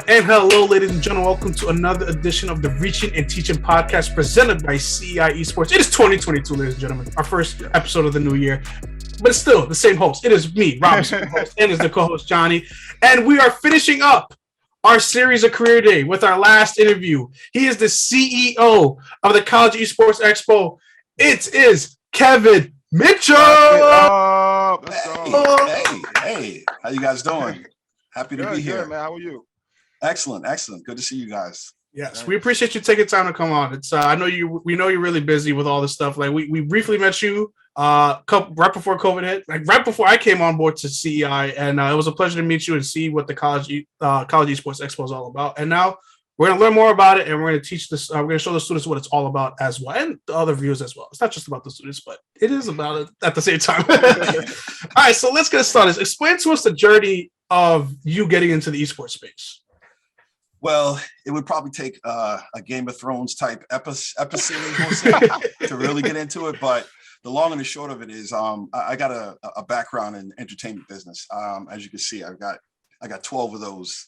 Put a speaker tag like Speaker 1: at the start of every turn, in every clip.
Speaker 1: And hello, ladies and gentlemen. Welcome to another edition of the Reachin and Teachin podcast presented by CEI Esports. It is 2022, ladies and gentlemen. Our first episode of the new year. But still, the same host. It is me, Rob, and is the co-host, Johnny. And we are finishing up our series of Career Day with our last interview. He is the CEO of the College Esports Expo. It is Kevin Mitchell.
Speaker 2: Hey, how you guys doing? Happy to be here.
Speaker 3: Good, man. How are you?
Speaker 2: Excellent. Good to see you guys.
Speaker 1: Yes, nice. We appreciate you taking time to come on. It's I know we know you're really busy with all this stuff. Like we briefly met you right before COVID hit, like right before I came on board to CEI, and it was a pleasure to meet you and see what the College Esports Expo is all about. And now we're going to learn more about it, and we're going to teach this. We're going to show the students what it's all about as well, and the other viewers as well. It's not just about the students, but it is about it at the same time. All right, so let's get started. Explain to us the journey of you getting into the esports space.
Speaker 2: Well, it would probably take a Game of Thrones type episode to really get into it. But the long and the short of it is I got a background in entertainment business. As you can see, I got 12 of those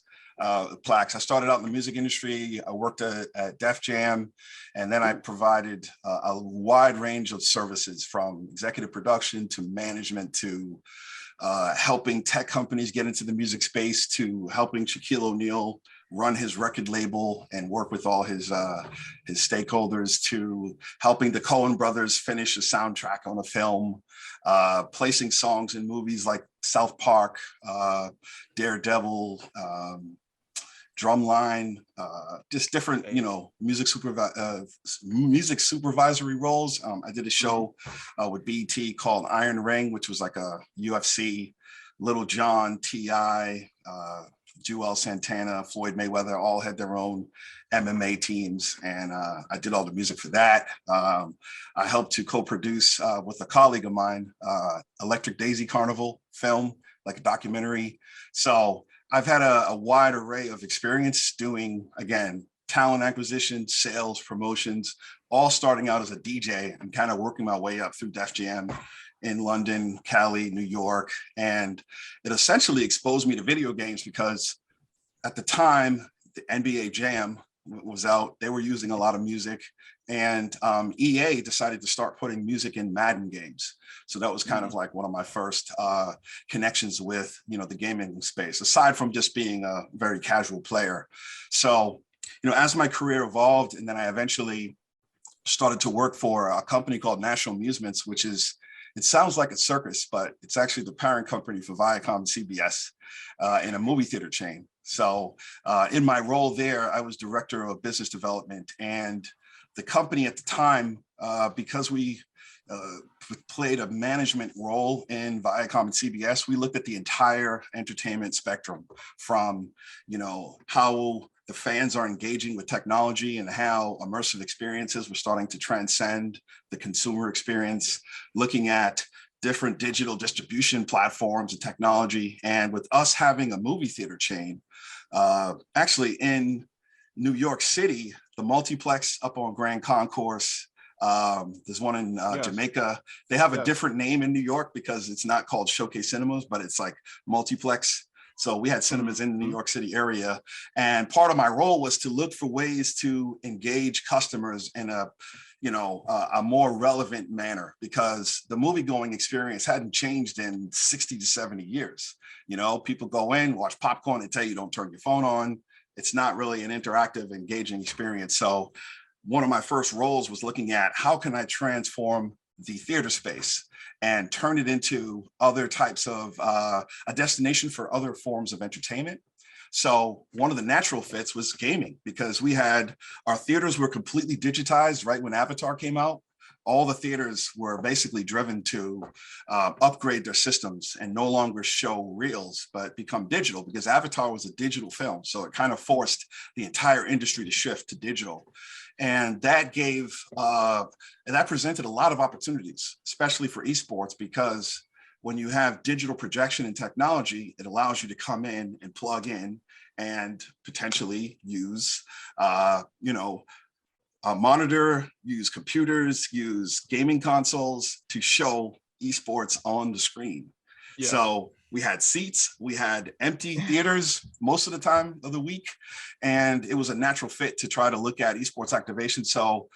Speaker 2: plaques. I started out in the music industry. I worked at Def Jam, and then I provided a wide range of services from executive production to management to helping tech companies get into the music space to helping Shaquille O'Neal run his record label and work with all his stakeholders to helping the Coen brothers finish a soundtrack on a film, placing songs in movies like South Park, Daredevil, Drumline, just different, music supervisory roles. I did a show with BET called Iron Ring, which was like a UFC, Little John, T.I., Joel Santana, Floyd Mayweather, all had their own MMA teams. And I did all the music for that. I helped to co-produce with a colleague of mine, Electric Daisy Carnival film, like a documentary. So I've had a wide array of experience doing, again, talent acquisition, sales, promotions, all starting out as a DJ and kind of working my way up through Def Jam in London, Cali, New York. And it essentially exposed me to video games because at the time, the NBA Jam was out. They were using a lot of music, and EA decided to start putting music in Madden games. So that was kind of like one of my first connections with, the gaming space, aside from just being a very casual player. So, as my career evolved, and then I eventually started to work for a company called National Amusements, which is, it sounds like a circus, but it's actually the parent company for Viacom and CBS in a movie theater chain. So in my role there, I was director of business development, and the company at the time, because we played a management role in Viacom and CBS, we looked at the entire entertainment spectrum from, how the fans are engaging with technology and how immersive experiences were starting to transcend the consumer experience, looking at different digital distribution platforms and technology. And with us having a movie theater chain, actually in New York City, the multiplex up on Grand Concourse, there's one in Jamaica. They have a different name in New York because it's not called Showcase Cinemas, but it's like multiplex. So we had cinemas in the New York City area. And part of my role was to look for ways to engage customers in a more relevant manner, because the movie going experience hadn't changed in 60 to 70 years. People go in, watch popcorn, they tell you don't turn your phone on. It's not really an interactive, engaging experience. So one of my first roles was looking at how can I transform the theater space and turn it into other types of a destination for other forms of entertainment. So one of the natural fits was gaming, because our theaters were completely digitized right when Avatar came out. All the theaters were basically driven to upgrade their systems and no longer show reels, but become digital, because Avatar was a digital film. So it kind of forced the entire industry to shift to digital. And that presented a lot of opportunities, especially for esports, because when you have digital projection and technology, it allows you to come in and plug in and potentially use, a monitor, use computers, use gaming consoles to show esports on the screen. Yeah. So We had seats, we had empty theaters most of the time of the week, and it was a natural fit to try to look at esports activation. So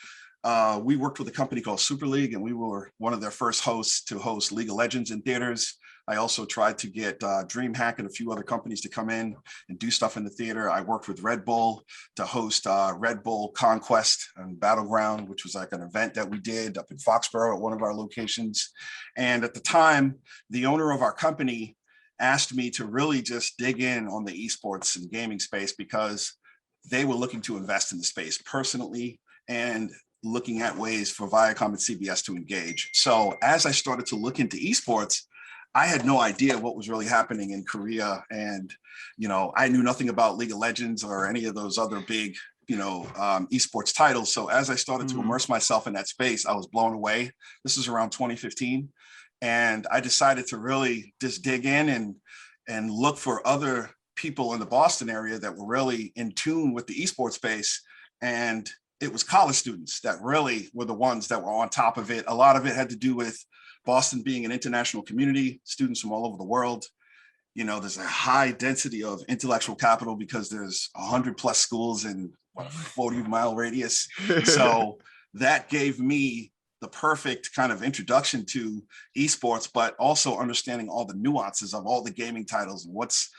Speaker 2: we worked with a company called Super League, and we were one of their first hosts to host League of Legends in theaters. I also tried to get DreamHack and a few other companies to come in and do stuff in the theater. I worked with Red Bull to host Red Bull Conquest and Battleground, which was like an event that we did up in Foxborough at one of our locations. And at the time, the owner of our company asked me to really just dig in on the esports and gaming space because they were looking to invest in the space personally and looking at ways for Viacom and CBS to engage. So as I started to look into esports, I had no idea what was really happening in Korea. And, I knew nothing about League of Legends or any of those other big, esports titles. So as I started to immerse myself in that space, I was blown away. This is around 2015. And I decided to really just dig in and look for other people in the Boston area that were really in tune with the esports space. And it was college students that really were the ones that were on top of it. A lot of it had to do with Boston being an international community, students from all over the world. There's a high density of intellectual capital because there's 100 plus schools in a 40-mile radius. So that gave me the perfect kind of introduction to esports, but also understanding all the nuances of all the gaming titles and what's,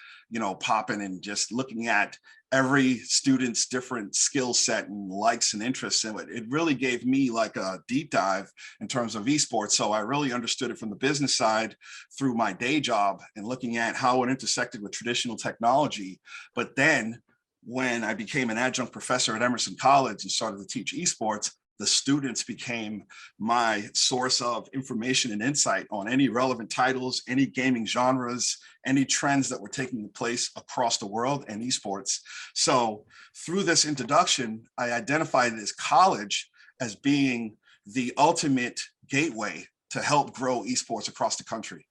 Speaker 2: popping, and just looking at every student's different skill set and likes and interests. And it really gave me like a deep dive in terms of esports. So I really understood it from the business side through my day job and looking at how it intersected with traditional technology. But then when I became an adjunct professor at Emerson College and started to teach esports, the students became my source of information and insight on any relevant titles, any gaming genres, any trends that were taking place across the world and esports. So through this introduction, I identified this college as being the ultimate gateway to help grow esports across the country.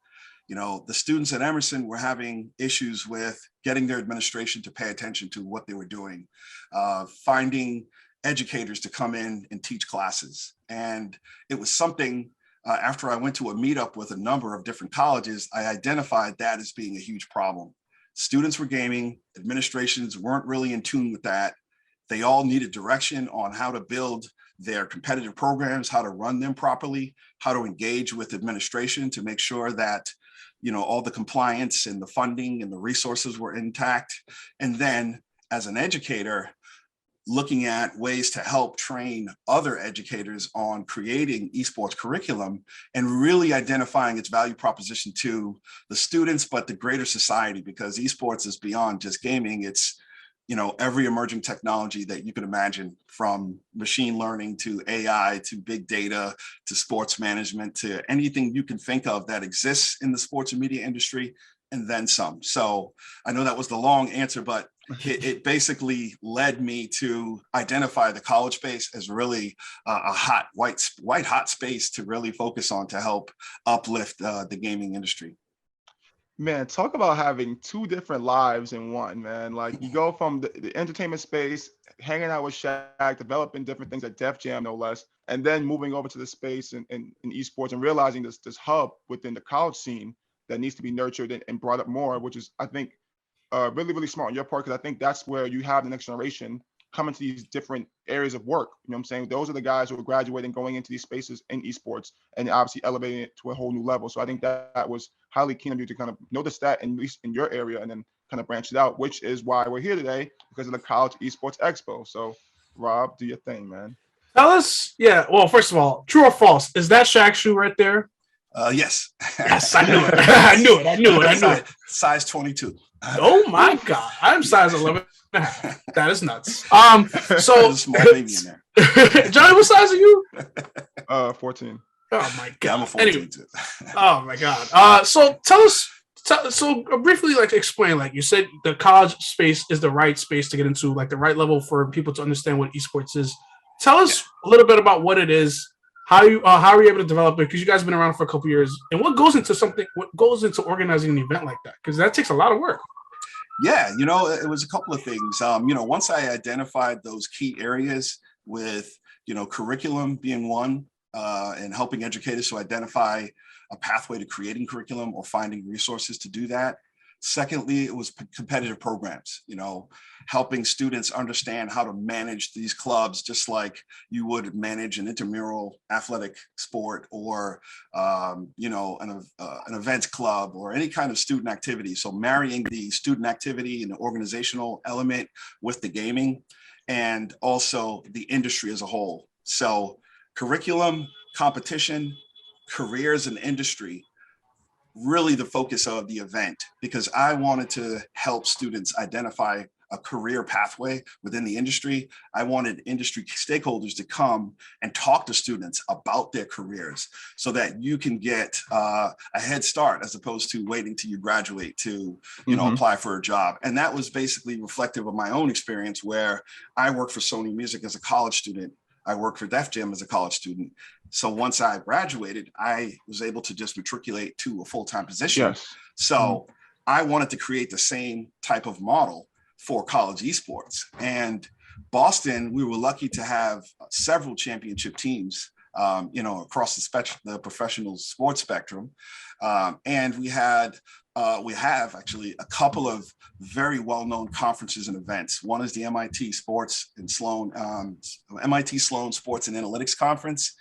Speaker 2: The students at Emerson were having issues with getting their administration to pay attention to what they were doing, finding educators to come in and teach classes. And it was something, after I went to a meetup with a number of different colleges, I identified that as being a huge problem. Students were gaming, administrations weren't really in tune with that. They all needed direction on how to build their competitive programs, how to run them properly, how to engage with administration to make sure that all the compliance and the funding and the resources were intact. And then as an educator, looking at ways to help train other educators on creating esports curriculum and really identifying its value proposition to the students, but the greater society, because esports is beyond just gaming. It's, every emerging technology that you can imagine, from machine learning to AI to big data to sports management to anything you can think of that exists in the sports and media industry, and then some. So I know that was the long answer, but it basically led me to identify the college space as really a hot, white hot space to really focus on to help uplift the gaming industry.
Speaker 3: Man, talk about having two different lives in one, man. Like, you go from the entertainment space, hanging out with Shaq, developing different things at Def Jam, no less, and then moving over to the space in esports and realizing this hub within the college scene that needs to be nurtured and brought up more, which is, I think, really, really smart on your part, because I think that's where you have the next generation coming to these different areas of work. You know what I'm saying? Those are the guys who are graduating, going into these spaces in esports, and obviously elevating it to a whole new level. So I think that was highly keen of you to kind of notice that, at least in your area, and then kind of branch it out, which is why we're here today, because of the College Esports Expo. So, Rob, do your thing, man.
Speaker 1: Tell us, yeah. Well, first of all, true or false? Is that Shaq's shoe right there?
Speaker 2: Yes.
Speaker 1: Yes, I knew it. I knew it.
Speaker 2: Size 22.
Speaker 1: Oh my God, I'm size 11. That is nuts. So
Speaker 2: There's a small baby in there.
Speaker 1: Johnny, what size are you?
Speaker 3: 14.
Speaker 1: Oh my God.
Speaker 2: Yeah, I'm a 14
Speaker 1: anyway,
Speaker 2: too.
Speaker 1: Oh my God. So tell us. So briefly, explain. You said, the college space is the right space to get into, the right level for people to understand what esports is. Tell us a little bit about what it is. How are you able to develop it? Because you guys have been around for a couple of years, and what goes into organizing an event like that? Because that takes a lot of work.
Speaker 2: Yeah, it was a couple of things. Once I identified those key areas with, curriculum being one, and helping educators to identify a pathway to creating curriculum or finding resources to do that. Secondly, it was competitive programs, helping students understand how to manage these clubs, just like you would manage an intramural athletic sport or, an events club or any kind of student activity. So marrying the student activity and the organizational element with the gaming and also the industry as a whole. So curriculum, competition, careers, and industry, really the focus of the event, because I wanted to help students identify a career pathway within the industry. I wanted industry stakeholders to come and talk to students about their careers so that you can get a head start as opposed to waiting till you graduate to, apply for a job. And that was basically reflective of my own experience, where I worked for Sony Music as a college student. I worked for Def Jam as a college student. So once I graduated, I was able to just matriculate to a full-time position.
Speaker 3: Yes.
Speaker 2: So I wanted to create the same type of model for college esports. And Boston, we were lucky to have several championship teams, across the professional sports spectrum. And we have actually a couple of very well-known conferences and events. One is the MIT Sports and MIT Sloan Sports and Analytics Conference.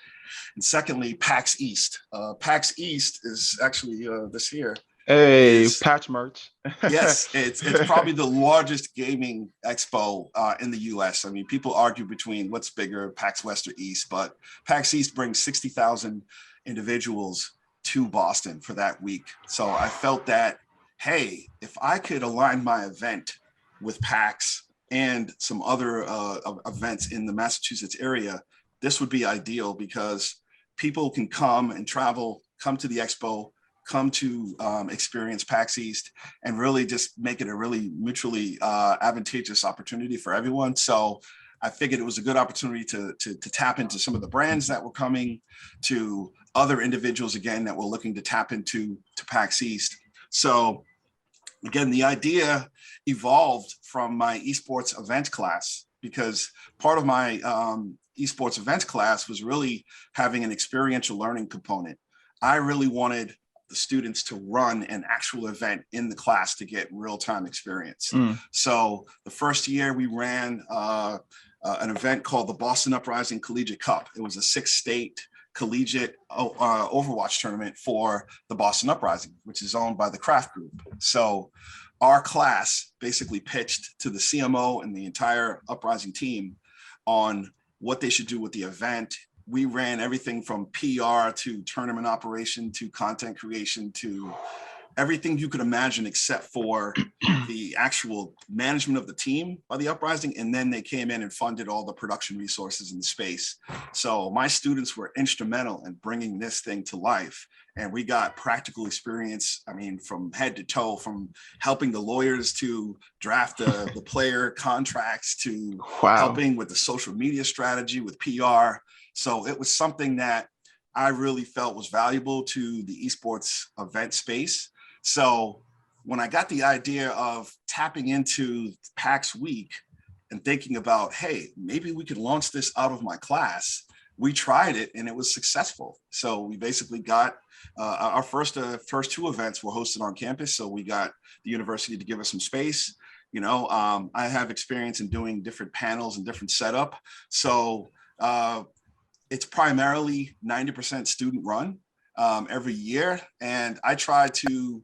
Speaker 2: And secondly, PAX East. PAX East is actually this year.
Speaker 3: Hey, patch merch.
Speaker 2: Yes, it's probably the largest gaming expo in the US. I mean, people argue between what's bigger, PAX West or East, but PAX East brings 60,000 individuals to Boston for that week. So I felt that, hey, if I could align my event with PAX and some other events in the Massachusetts area, this would be ideal, because people can come and travel, come to the expo, come to experience PAX East, and really just make it a really mutually advantageous opportunity for everyone. So I figured it was a good opportunity to tap into some of the brands that were coming, to other individuals, again, that were looking to tap into PAX East. So again, the idea evolved from my esports event class, because part of my esports events class was really having an experiential learning component. I really wanted the students to run an actual event in the class to get real-time experience. So the first year we ran an event called the Boston Uprising Collegiate Cup. It was a 6-state collegiate Overwatch tournament for the Boston Uprising, which is owned by the Kraft Group. So our class basically pitched to the CMO and the entire Uprising team on what they should do with the event. We ran everything from PR to tournament operation to content creation to everything you could imagine, except for the actual management of the team by the Uprising. And then they came in and funded all the production resources in the space. So my students were instrumental in bringing this thing to life. And we got practical experience, I mean, from head to toe, from helping the lawyers to draft the player contracts to helping with the social media strategy with PR. So it was something that I really felt was valuable to the esports event space. So when I got the idea of tapping into PAX Week and thinking about, hey, maybe we could launch this out of my class, we tried it and it was successful. So we basically got our first 2 events were hosted on campus. So we got the university to give us some space. I have experience in doing different panels and different setup. So it's primarily 90% student run every year. And I try to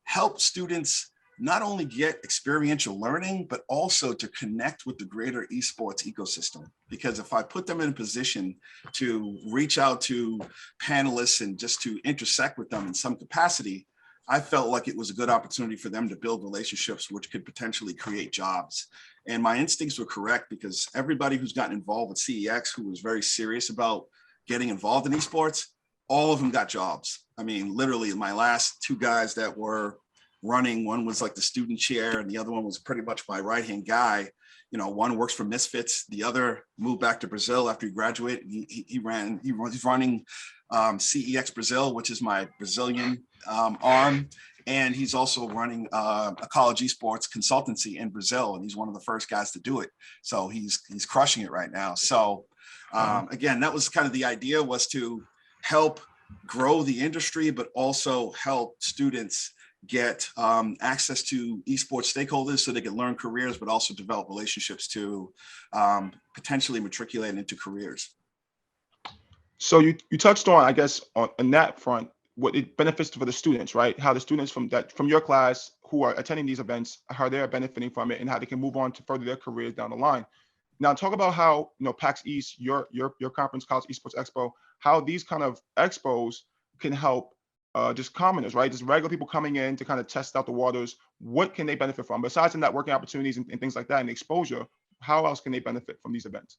Speaker 2: help students not only get experiential learning, but also to connect with the greater esports ecosystem. Because if I put them in a position to reach out to panelists and just to intersect with them in some capacity, I felt like it was a good opportunity for them to build relationships which could potentially create jobs. And my instincts were correct, because everybody who's gotten involved with CEX, who was very serious about getting involved in esports, all of them got jobs. I mean, literally my last 2 guys that were running, one was like the student chair and the other one was pretty much my right-hand guy. One works for Misfits. The other moved back to Brazil after he graduated. He's running CEX Brazil, which is my Brazilian arm. And he's also running a college esports consultancy in Brazil. And he's one of the first guys to do it. So he's crushing it right now. So Again, that was kind of the idea, was to help grow the industry, but also help students get access to esports stakeholders so they can learn careers, but also develop relationships to potentially matriculate into careers.
Speaker 3: So you touched on, I guess, on that front, what it benefits for the students, right? How the students from your class who are attending these events, how they're benefiting from it, and how they can move on to further their careers down the line. Now, talk about how, PAX East, your conference, College Esports Expo, how these kind of expos can help just commoners, right? Just regular people coming in to kind of test out the waters. What can they benefit from besides the networking opportunities and things like that and exposure? How else can they benefit from these events?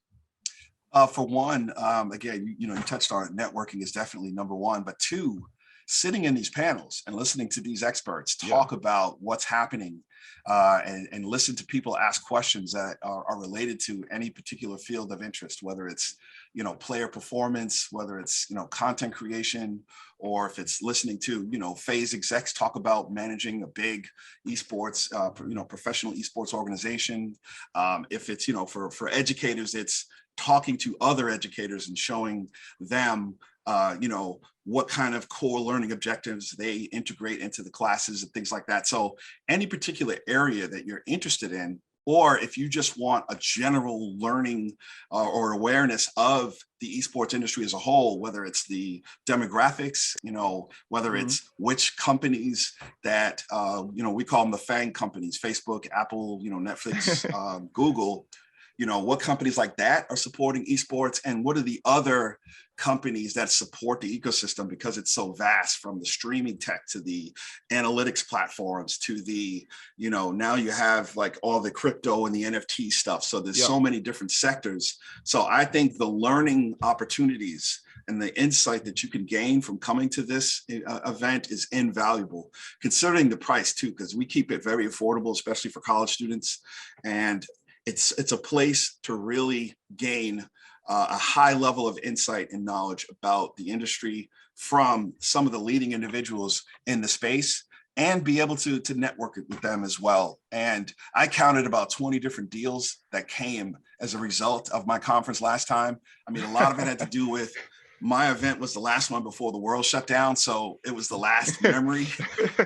Speaker 2: For one, again, you touched on it. Networking is definitely number one, but two, sitting in these panels and listening to these experts talk about what's happening and listen to people ask questions that are related to any particular field of interest, whether it's, player performance, whether it's, content creation, or if it's listening to, phase execs talk about managing a big esports, professional esports organization. If it's, for educators, it's talking to other educators and showing them, what kind of core learning objectives they integrate into the classes and things like that. So any particular area that you're interested in, or if you just want a general learning or awareness of the esports industry as a whole, whether it's the demographics, whether it's which companies that, we call them the FANG companies, Facebook, Apple, Netflix, Google, what companies like that are supporting esports, and what are the other companies that support the ecosystem, because it's so vast, from the streaming tech to the analytics platforms to the, now you have like all the crypto and the NFT stuff. So there's so many different sectors. So I think the learning opportunities and the insight that you can gain from coming to this event is invaluable, considering the price too, because we keep it very affordable, especially for college students. And it's a place to really gain a high level of insight and knowledge about the industry from some of the leading individuals in the space, and be able to network with them as well. And I counted about 20 different deals that came as a result of my conference last time. I mean, a lot of it had to do with my event was the last one before the world shut down. So it was the last memory.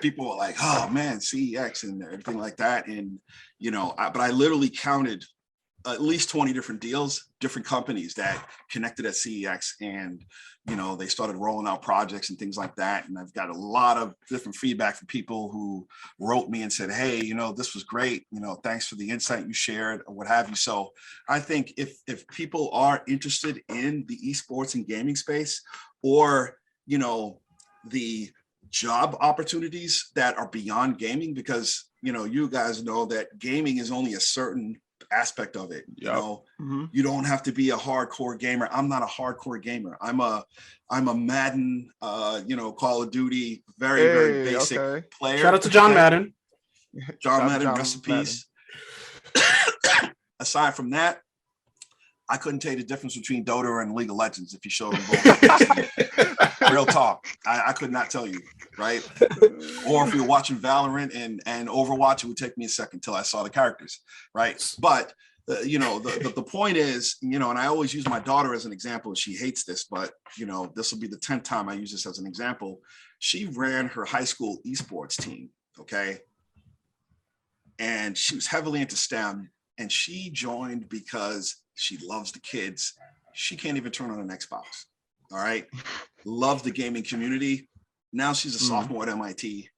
Speaker 2: People were like, oh man, CEX and everything like that. And, but I literally counted at least 20 different deals, different companies that connected at CEX, and they started rolling out projects and things like that. And I've got a lot of different feedback from people who wrote me and said, hey, this was great, thanks for the insight you shared, or what have you. So I think if people are interested in the esports and gaming space, or the job opportunities that are beyond gaming, because you guys know that gaming is only a certain aspect of it. You don't have to be a hardcore gamer. I'm not a hardcore gamer. I'm a Madden, Call of Duty, very basic player.
Speaker 1: Shout out to John Madden.
Speaker 2: John Madden, rest in peace. Aside from that, I couldn't tell you the difference between Dota and League of Legends if you showed them both. Real talk. I could not tell you, right? Or if you're watching Valorant and Overwatch, it would take me a second till I saw the characters, right? But the point is, and I always use my daughter as an example. She hates this, but this will be the 10th time I use this as an example. She ran her high school esports team, okay? And she was heavily into STEM, and she joined because she loves the kids. She can't even turn on an Xbox. All right. Loves the gaming community. Now she's a sophomore at MIT.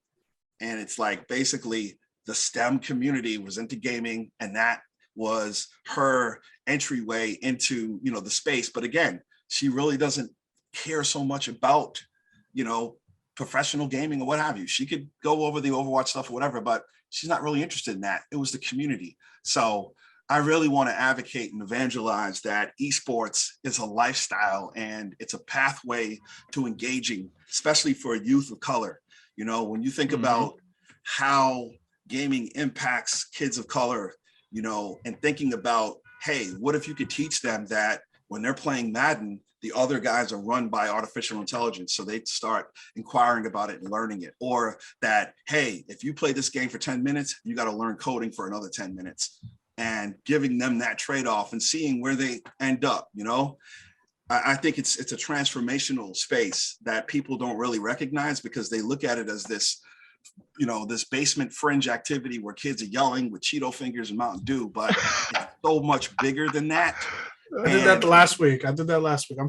Speaker 2: And it's like basically the STEM community was into gaming, and that was her entryway into, the space. But again, she really doesn't care so much about, professional gaming or what have you. She could go over the Overwatch stuff or whatever, but she's not really interested in that. It was the community. So I really want to advocate and evangelize that esports is a lifestyle, and it's a pathway to engaging, especially for youth of color. When you think about how gaming impacts kids of color, and thinking about, hey, what if you could teach them that when they're playing Madden, the other guys are run by artificial intelligence, so they start inquiring about it and learning it. Or that, hey, if you play this game for 10 minutes, you got to learn coding for another 10 minutes. and giving them that trade-off and seeing where they end up, you know. I think it's a transformational space that people don't really recognize because they look at it as this, you know, this basement fringe activity where kids are yelling with Cheeto fingers and Mountain Dew, but it's so much bigger than that.
Speaker 1: I did that last week. I'm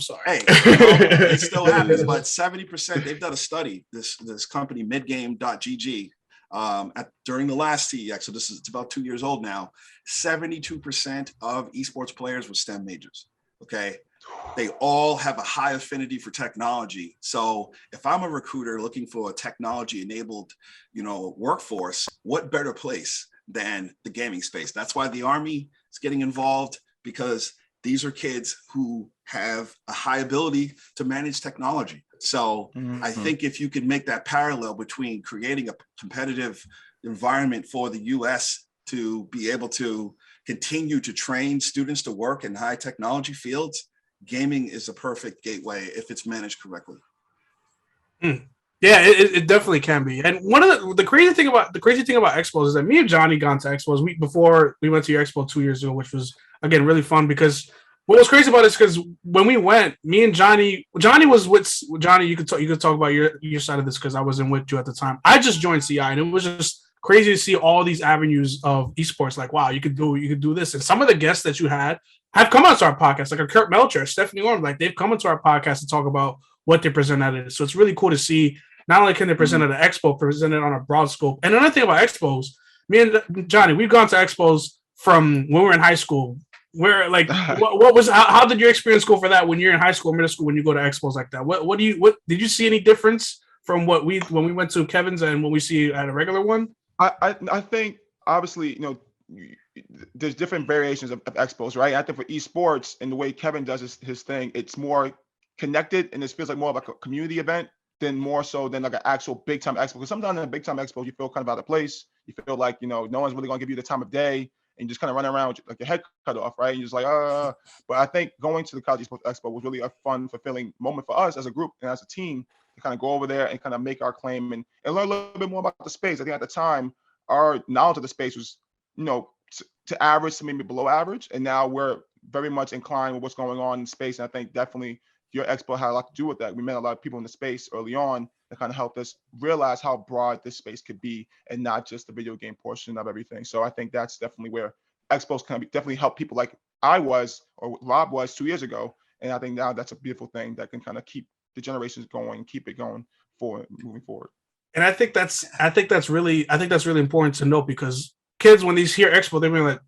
Speaker 1: sorry.
Speaker 2: Hey, you know, it still happens, but 70%, they've done a study, this company, midgame.gg, during the last CEX, so it's about 2 years old now, 72% of esports players were STEM majors, okay? They all have a high affinity for technology. So if I'm a recruiter looking for a technology-enabled, you know, workforce, what better place than the gaming space? That's why the Army is getting involved, because these are kids who have a high ability to manage technology. So I think if you could make that parallel between creating a competitive environment for the US to be able to continue to train students to work in high technology fields, gaming is a perfect gateway if it's managed correctly.
Speaker 1: Yeah, it definitely can be. And one of the crazy thing about expos is that me and Johnny gone to expos before we went to your expo 2 years ago, which was again really fun because what was crazy about it is because when we went, me and Johnny was with Johnny. You could talk about your side of this because I wasn't with you at the time. I just joined CI and it was just crazy to see all these avenues of esports. Like, wow, you could do this. And some of the guests that you had have come onto our podcast, like a Kurt Melcher, Stephanie Orm, like they've come into our podcast to talk about what they present at it. So it's really cool to see. Not only can they present at an expo, present it on a broad scope. And another thing about expos, me and Johnny, we've gone to expos from when we were in high school. Where like how did your experience go for that when you're in high school, middle school, when you go to expos like that? What did you see any difference from when we went to Kevin's and when we see at a regular one?
Speaker 3: I think obviously, you know, there's different variations of expos, right? I think for esports and the way Kevin does his thing, it's more connected and it feels like more of like a community event than more so than like an actual big time expo. Because sometimes in a big time expo, you feel kind of out of place. You feel like, you know, no one's really gonna give you the time of day and you just kind of run around with like your head cut off, right? And you're just like, But I think going to the College Esports Expo was really a fun, fulfilling moment for us as a group and as a team to kind of go over there and kind of make our claim and learn a little bit more about the space. I think at the time, our knowledge of the space was, you know, to average to maybe below average. And now we're very much inclined with what's going on in space. And I think definitely your expo had a lot to do with that. We met a lot of people in the space early on that kind of helped us realize how broad this space could be and not just the video game portion of everything. So I think that's definitely where expos can definitely help people like I was or Rob was 2 years ago. And I think now that's a beautiful thing that can kind of keep the generations going, keep it going moving forward.
Speaker 1: And I think that's really important to note because kids, when they hear expo, they're like,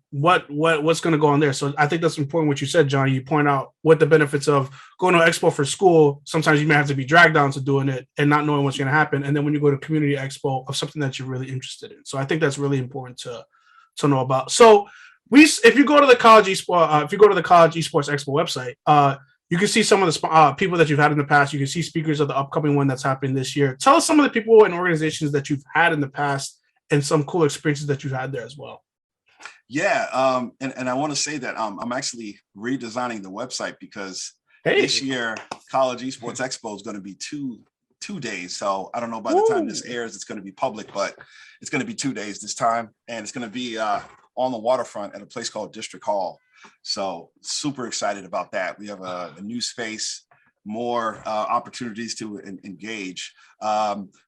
Speaker 1: what's going to go on there? So I think that's important what you said, Johnny. You point out what the benefits of going to expo for school. Sometimes you may have to be dragged down to doing it and not knowing what's going to happen. And then when you go to community expo of something that you're really interested in. So I think that's really important to know about. So if you go to the College Esports Expo website, you can see some of the people that you've had in the past. You can see speakers of the upcoming one that's happening this year. Tell us some of the people and organizations that you've had in the past and some cool experiences that you've had there as well.
Speaker 2: Yeah, and I want to say that I'm actually redesigning the website because this year College Esports Expo is going to be two days. So I don't know by the time this airs, it's going to be public, but it's going to be 2 days this time, and it's going to be on the waterfront at a place called District Hall. So super excited about that. We have a new space, more opportunities to engage.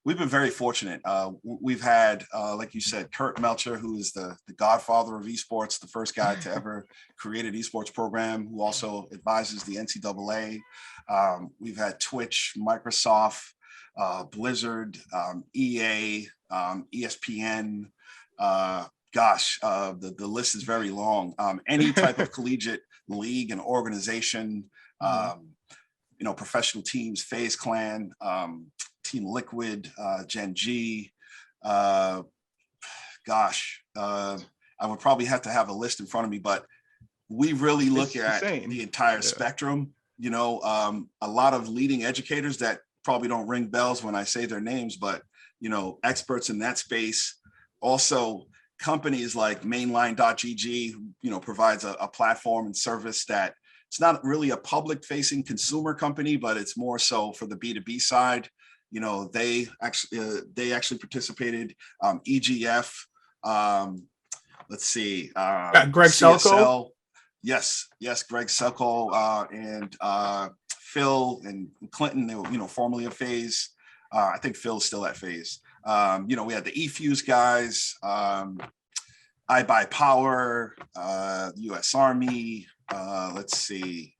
Speaker 2: We've been very fortunate. We've had, like you said, Kurt Melcher, who is the godfather of esports, the first guy to ever create an esports program, who also advises the NCAA. We've had Twitch, Microsoft, Blizzard, EA, ESPN, the list is very long. Any type of collegiate league and organization, professional teams, FaZe Clan, Team Liquid, Gen G. I would probably have to have a list in front of me, but we really look at the entire spectrum. A lot of leading educators that probably don't ring bells when I say their names, but experts in that space. Also, companies like mainline.gg, provides a platform and service that it's not really a public facing consumer company, but it's more so for the B2B side. They actually participated, EGF, let's see,
Speaker 1: Got Greg Selko.
Speaker 2: CSL. Yes, Greg Selko and Phil and Clinton. They were, formerly of FaZe. I think Phil's still at FaZe. We had the eFuse guys, I Buy Power, the U.S. Army. Let's see,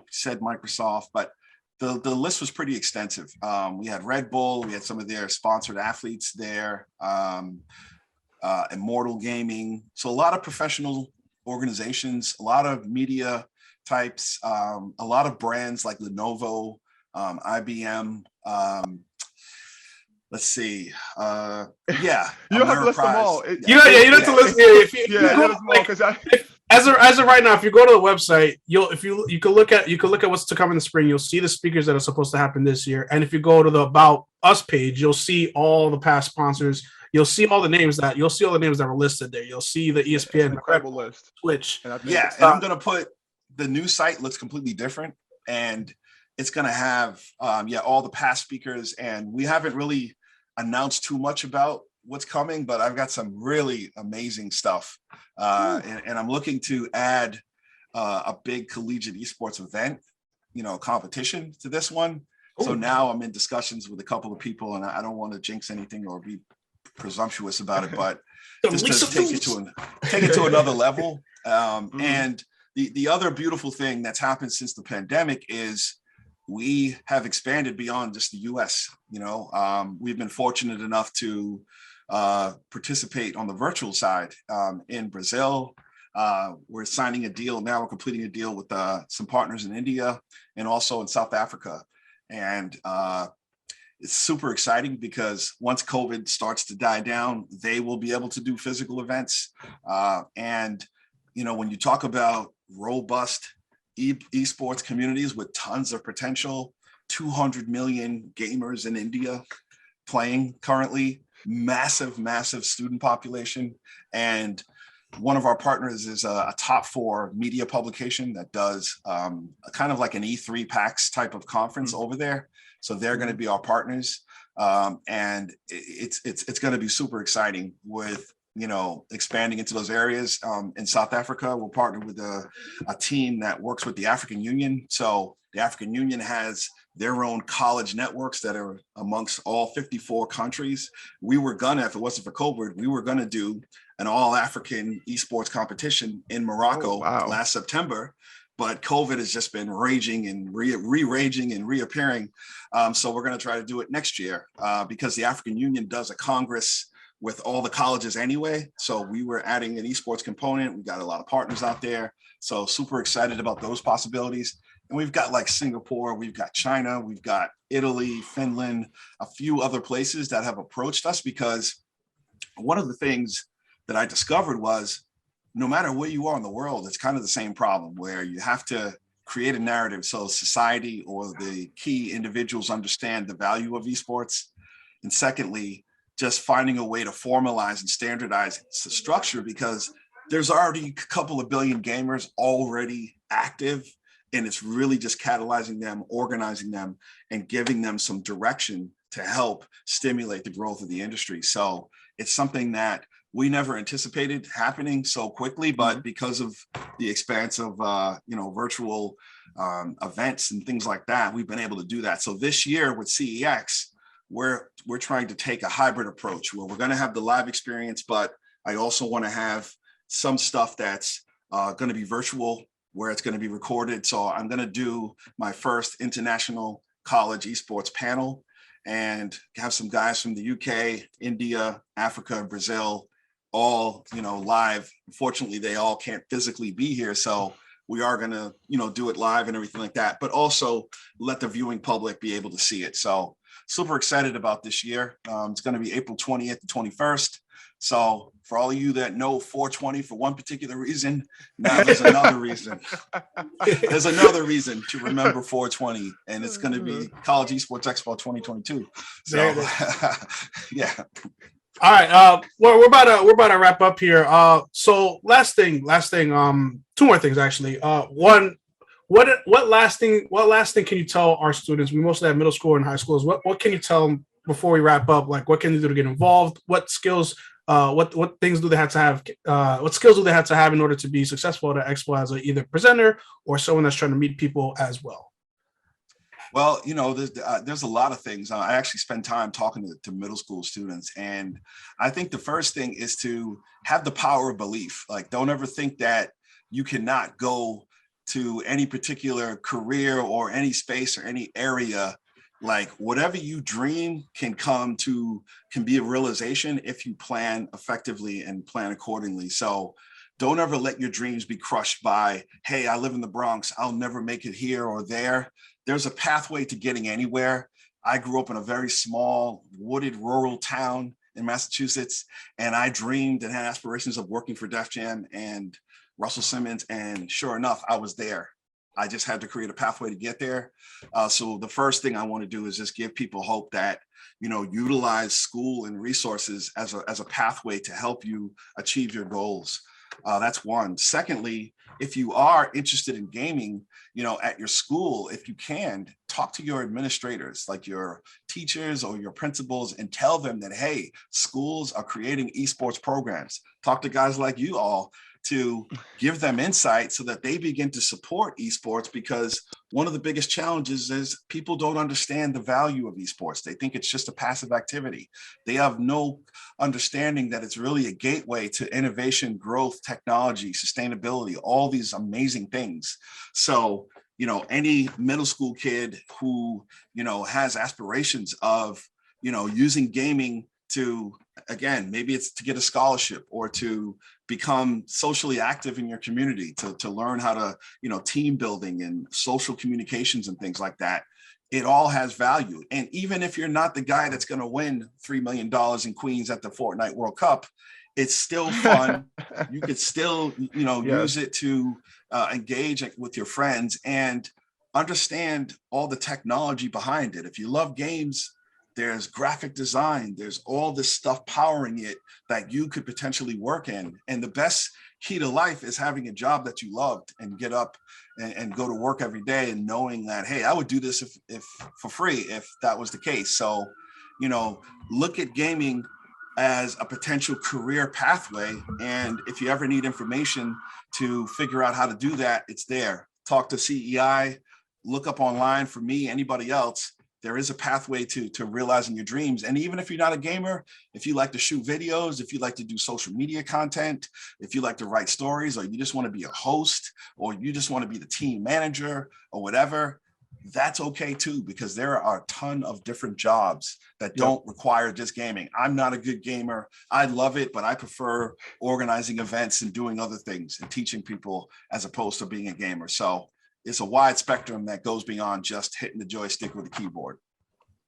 Speaker 2: said Microsoft, but the list was pretty extensive. We had Red Bull, we had some of their sponsored athletes there, Immortal Gaming. So a lot of professional organizations, a lot of media types, a lot of brands like Lenovo, IBM. Let's see.
Speaker 3: You don't have to list them all.
Speaker 1: You don't have to list. As of right now, if you go to the website, you can look at what's to come in the spring. You'll see the speakers that are supposed to happen this year, and if you go to the About Us page, you'll see all the past sponsors. You'll see all the names that were listed there. You'll see the ESPN,
Speaker 3: incredible list,
Speaker 1: Twitch.
Speaker 2: And I'm gonna put the new site looks completely different, and it's gonna have all the past speakers, and we haven't really announced too much about what's coming, but I've got some really amazing stuff. And I'm looking to add a big collegiate esports event, competition to this one. Ooh. So now I'm in discussions with a couple of people, and I don't want to jinx anything or be presumptuous about it, but just to take it to another level. And the other beautiful thing that's happened since the pandemic is we have expanded beyond just the US. We've been fortunate enough to participate on the virtual side in Brazil. We're signing a deal now. We're completing a deal with some partners in India and also in South Africa. And it's super exciting because once COVID starts to die down, they will be able to do physical events. And when you talk about robust esports communities with tons of potential, 200 million gamers in India playing currently, massive student population. And one of our partners is a top 4 media publication that does kind of like an E3 PAX type of conference over there. So they're going to be our partners. And it's going to be super exciting with expanding into those areas. In South Africa, we'll partner with a team that works with the African Union. So the African Union has their own college networks that are amongst all 54 countries. We were gonna, if it wasn't for COVID, we were gonna do an all-African esports competition in Morocco last September, but COVID has just been raging and re-raging and reappearing. So we're gonna try to do it next year because the African Union does a Congress with all the colleges anyway. So we were adding an esports component. We got a lot of partners out there. So super excited about those possibilities. And we've got like Singapore, we've got China, we've got Italy, Finland, a few other places that have approached us, because one of the things that I discovered was no matter where you are in the world, it's kind of the same problem where you have to create a narrative so society or the key individuals understand the value of esports. And secondly, just finding a way to formalize and standardize the structure, because there's already a couple of billion gamers already active, and it's really just catalyzing them, organizing them, and giving them some direction to help stimulate the growth of the industry. So it's something that we never anticipated happening so quickly, but because of the expanse of virtual events and things like that, we've been able to do that. So this year with CEX, we're trying to take a hybrid approach where we're going to have the live experience, but I also want to have some stuff that's going to be virtual, where it's going to be recorded. So I'm going to do my first international college esports panel and have some guys from the UK, India, Africa, Brazil, all live. Unfortunately, they all can't physically be here, so we are going to do it live and everything like that, but also let the viewing public be able to see it. So super excited about this year. It's going to be April 20th to 21st. So for all of you that know 420 for one particular reason, now there's another reason. There's another reason to remember 420, and it's going to be College Esports Expo 2022. So yeah.
Speaker 1: All right. Well, we're about to wrap up here. So last thing. 2 more things actually. One. What last thing can you tell our students? We mostly have middle school and high schools. What can you tell them before we wrap up? Like, what can they do to get involved? What skills what things do they have to have? What skills do they have to have in order to be successful at an expo as a either presenter or someone that's trying to meet people as well?
Speaker 2: Well, there's a lot of things. I actually spend time talking to middle school students. And I think the first thing is to have the power of belief. Like, don't ever think that you cannot go to any particular career or any space or any area. Like, whatever you dream can be a realization if you plan effectively and plan accordingly. So don't ever let your dreams be crushed by, hey, I live in the Bronx, I'll never make it here or there. There's a pathway to getting anywhere. I grew up in a very small, wooded, rural town in Massachusetts, and I dreamed and had aspirations of working for Def Jam and Russell Simmons, and sure enough, I was there. I just had to create a pathway to get there. So the first thing I want to do is just give people hope that, utilize school and resources as a pathway to help you achieve your goals. That's one. Secondly, if you are interested in gaming, at your school, if you can, talk to your administrators, like your teachers or your principals, and tell them that, hey, schools are creating esports programs. Talk to guys like you all to give them insight so that they begin to support esports, because one of the biggest challenges is people don't understand the value of esports. They think it's just a passive activity. They have no understanding that it's really a gateway to innovation, growth, technology, sustainability, all these amazing things. So, any middle school kid who, has aspirations of, using gaming to, again, maybe it's to get a scholarship or to become socially active in your community, to learn how to, team building and social communications and things like that. It all has value. And even if you're not the guy that's going to win $3 million in Queens at the Fortnite World Cup, it's still fun. You could still, use it to engage with your friends and understand all the technology behind it. If you love games, there's graphic design, there's all this stuff powering it that you could potentially work in. And the best key to life is having a job that you loved and get up and go to work every day and knowing that, hey, I would do this if for free, if that was the case. So, look at gaming as a potential career pathway. And if you ever need information to figure out how to do that, it's there. Talk to CEI, look up online for me, anybody else. There is a pathway to realizing your dreams. And even if you're not a gamer, if you like to shoot videos, if you like to do social media content, if you like to write stories, or you just want to be a host, or you just want to be the team manager or whatever, that's okay too, because there are a ton of different jobs that don't require just gaming. I'm not a good gamer. I love it, but I prefer organizing events and doing other things and teaching people as opposed to being a gamer. So it's a wide spectrum that goes beyond just hitting the joystick with a keyboard.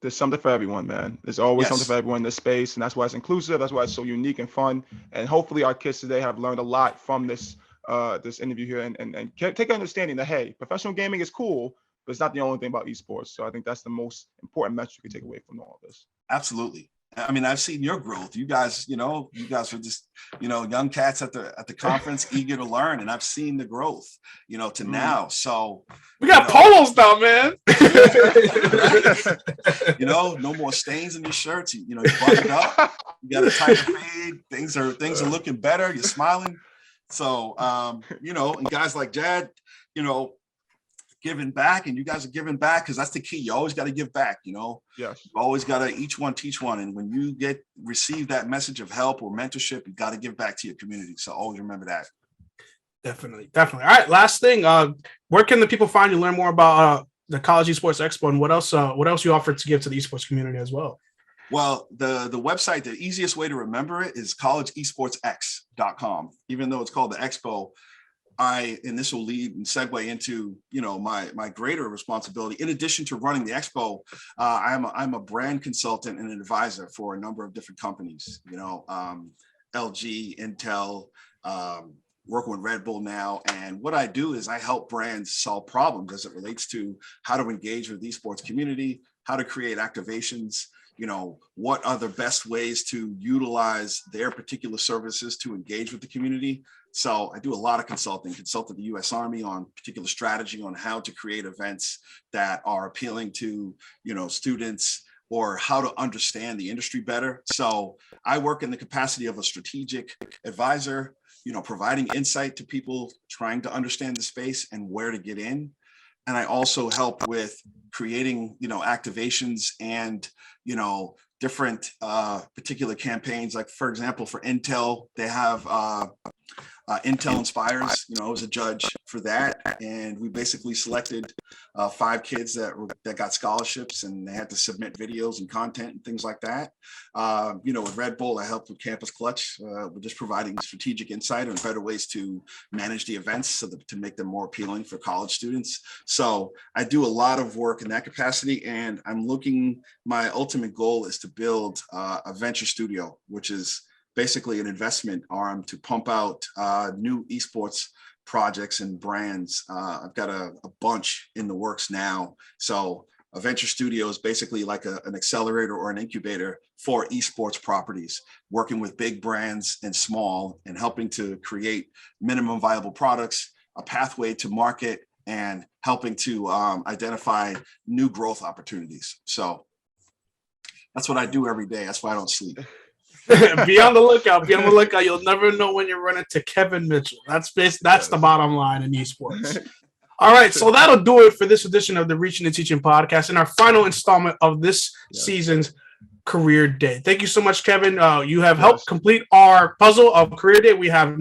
Speaker 3: There's something for everyone, man. There's always something for everyone in this space, and that's why it's inclusive. That's why it's so unique and fun. And hopefully our kids today have learned a lot from this this interview here, and take understanding that, hey, professional gaming is cool, but it's not the only thing about esports. So I think that's the most important message you can take away from all of this.
Speaker 2: Absolutely. I mean, I've seen your growth. You guys are just, young cats at the conference, eager to learn. And I've seen the growth, to now. So
Speaker 1: we got polos now, man.
Speaker 2: No more stains in your shirts. You buttoned up. You got a tighter fade. Things are looking better. You're smiling. So, and guys like Jad, giving back, and you guys are giving back, because that's the key. You always got to give back. Yes. You always got to each one teach one, and when you receive that message of help or mentorship, you got to give back to your community. So always remember that.
Speaker 1: Definitely. All right, last thing. Where can the people find you, learn more about the College Esports Expo, and what else you offer to give to the esports community as well?
Speaker 2: Well, the website, the easiest way to remember it is collegeesportsx.com. Even though it's called the Expo, and this will lead and segue into, my greater responsibility. In addition to running the Expo, I'm a brand consultant and an advisor for a number of different companies, LG, Intel, working with Red Bull now. And what I do is I help brands solve problems as it relates to how to engage with the esports community, how to create activations, what are the best ways to utilize their particular services to engage with the community. So I do a lot of consulting, consulted the U.S. Army on particular strategy on how to create events that are appealing to, students, or how to understand the industry better. So I work in the capacity of a strategic advisor, providing insight to people trying to understand the space and where to get in. And I also help with creating, activations and, different particular campaigns. Like, for example, for Intel, they have Intel Inspires. I was a judge for that, and we basically selected 5 kids that got scholarships, and they had to submit videos and content and things like that. With Red Bull, I helped with Campus Clutch. We're just providing strategic insight on better ways to manage the events to make them more appealing for college students. So I do a lot of work in that capacity, and my ultimate goal is to build a venture studio, which is basically an investment arm to pump out new esports projects and brands. I've got a bunch in the works now. So a venture studio is basically like an accelerator or an incubator for esports properties, working with big brands and small, and helping to create minimum viable products, a pathway to market, and helping to identify new growth opportunities. So that's what I do every day. That's why I don't sleep.
Speaker 1: Be on the lookout. Be on the lookout. You'll never know when you're running to Kevin Mitchell. That's the bottom line in esports. All right, so that'll do it for this edition of the Reachin and Teachin podcast and our final installment of this season's Career Day. Thank you so much, Kevin. You have helped complete our puzzle of Career Day. We have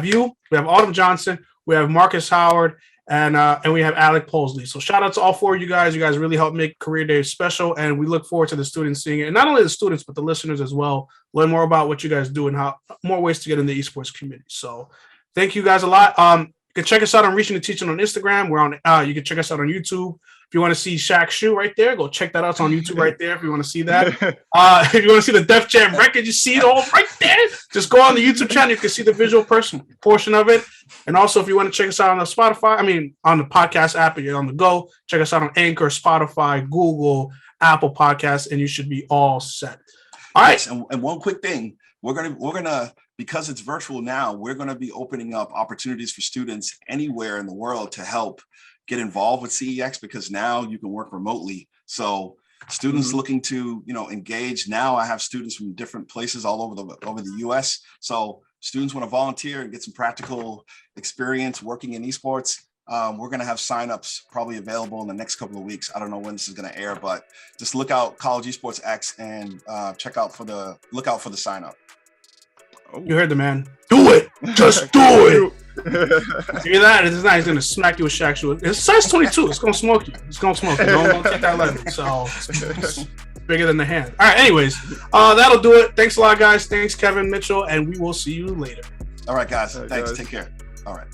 Speaker 1: you, we have Autumn Johnson, we have Marcus Howard, and we have Alec Posley. So shout out to all 4 of you guys. You guys really helped make Career Day special, and we look forward to the students seeing it. And not only the students, but the listeners as well. Learn more about what you guys do and how more ways to get in the esports community. So thank you guys a lot. You can check us out on Reaching and Teaching on Instagram. We're on. You can check us out on YouTube. If you want to see Shaq's shoe right there, go check that out. It's on YouTube right there. If you want to see that, if you want to see the Def Jam record, you see it all right there. Just go on the YouTube channel. You can see the visual portion of it. And also, if you want to check us out on the on the podcast app, and you're on the go, check us out on Anchor, Spotify, Google, Apple Podcasts, and you should be all set. All right.
Speaker 2: Yes, and one quick thing, we're gonna because it's virtual now, we're gonna be opening up opportunities for students anywhere in the world to help get involved with CEX, because now you can work remotely. So students looking to engage. Now I have students from different places all over the US. So students want to volunteer and get some practical experience working in esports. We're going to have signups probably available in the next couple of weeks. I don't know when this is going to air, but just look out College Esports X and look out for the sign up.
Speaker 1: You heard the man. Do it. Just do it. Hear that? It's not. He's going to smack you with Shaq's shoe. It's size 22. It's going to smoke you. It's going to smoke you. Don't take that level. So it's bigger than the hand. All right. Anyways, that'll do it. Thanks a lot, guys. Thanks, Kevin Mitchell, and we will see you later.
Speaker 2: All right, guys. Thanks. Take care. All right.